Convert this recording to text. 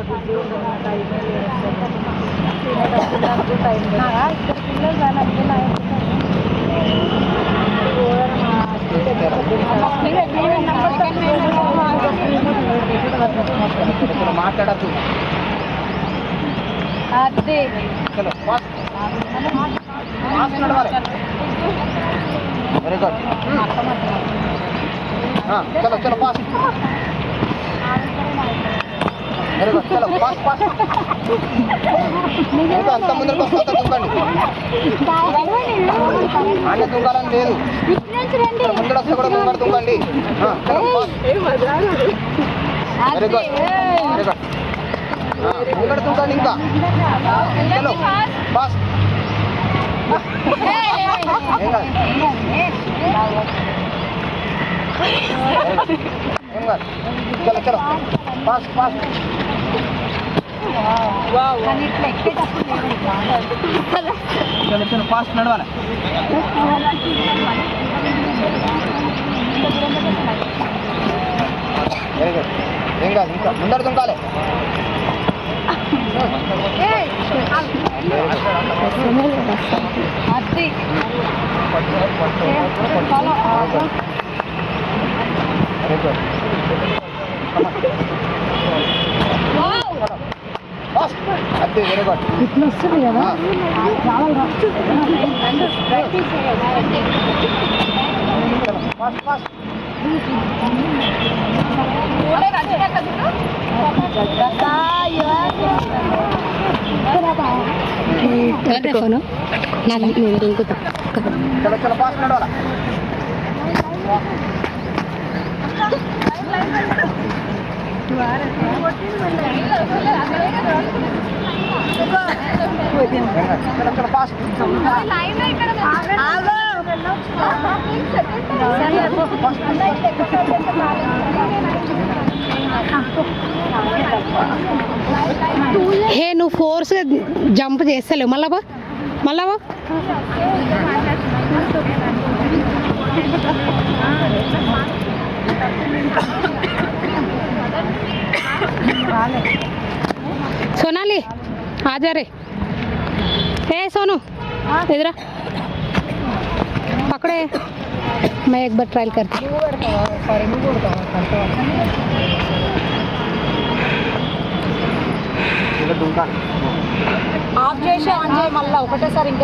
busy ఉంటుంది టైమే లేదు తినేటప్పుడు టైం ఇద్దరు పిల్లలు కానీ మాట్లాడద్దు అదే చలో నడవాలి వెరీ గుడ్ చలో చలో పాస్ వెరీ గుడ్ చలో పాస్ పాస్ ఇంకా అంత ముందరకు వస్తా దుంకండి అన్నీ దుంకాలని లేదు ముందర వస్తే కూడా ముందర దుంకండి వెరీ గుడ్ వెరీ గుడ్ ముందర దుంకండి ఇంకా చలో పాస్ ఏం కాదు చలో చలో పాస్ పాస్ చలో చలో పాస్ నడవాలి వెరీ గుడ్ ఏం కాదు ఇంకా ముందర దుంకాలి వెరీ గుడ్ అదే వెరీ గుడ్ ఇట్లా వస్తుంది కదా ఫాస్ట్ ఫాస్ట్ ఫోను నేను దుంకుతా చలో చలో ఫాస్ట్ నడవాలా చలో చలో ఫాస్ట్ హే నువ్వు ఫోర్స్ జంప్ చేస్తలేవు మళ్ళా మళ్ళా सोनाली आ जा रे हे सोनू इधर पकड़े मैं एक बार ट्रायल करती ఆఫ్ చేసి ఆన్ చేయి మళ్ళీ ఒకటేసారి ఇంకా